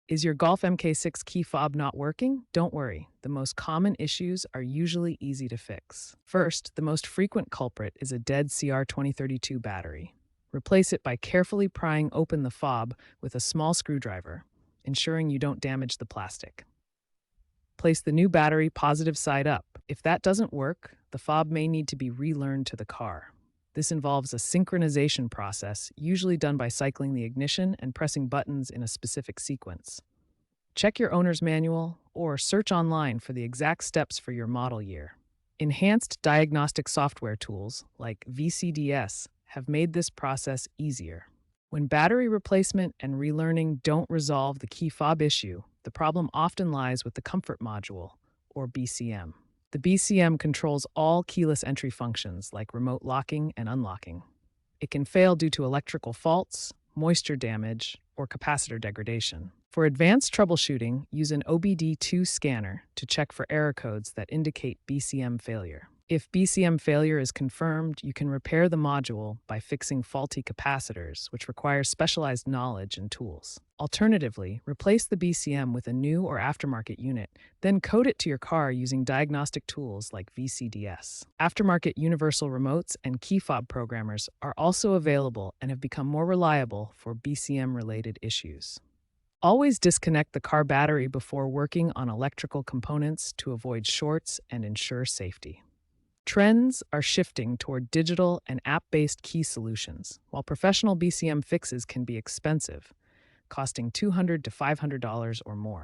Is your Golf Mk6 key fob not working? Don't worry. The most common issues are usually easy to fix. First, the most frequent culprit is a dead CR2032 battery. Replace it by carefully prying open the fob with a small screwdriver, ensuring you don't damage the plastic. Place the new battery positive side up. If that doesn't work, the fob may need to be relearned to the car. This involves a synchronization process, usually done by cycling the ignition and pressing buttons in a specific sequence. Check your owner's manual or search online for the exact steps for your model year. Enhanced diagnostic software tools like VCDS have made this process easier. When battery replacement and relearning don't resolve the key fob issue, the problem often lies with the comfort module, or BCM. The BCM controls all keyless entry functions like remote locking and unlocking. It can fail due to electrical faults, moisture damage, or capacitor degradation. For advanced troubleshooting, use an OBD2 scanner to check for error codes that indicate BCM failure. If BCM failure is confirmed, you can repair the module by fixing faulty capacitors, which requires specialized knowledge and tools. Alternatively, replace the BCM with a new or aftermarket unit, then code it to your car using diagnostic tools like VCDS. Aftermarket universal remotes and key fob programmers are also available and have become more reliable for BCM-related issues. Always disconnect the car battery before working on electrical components to avoid shorts and ensure safety. Trends are shifting toward digital and app-based key solutions, while professional BCM fixes can be expensive, costing $200 to $500 or more.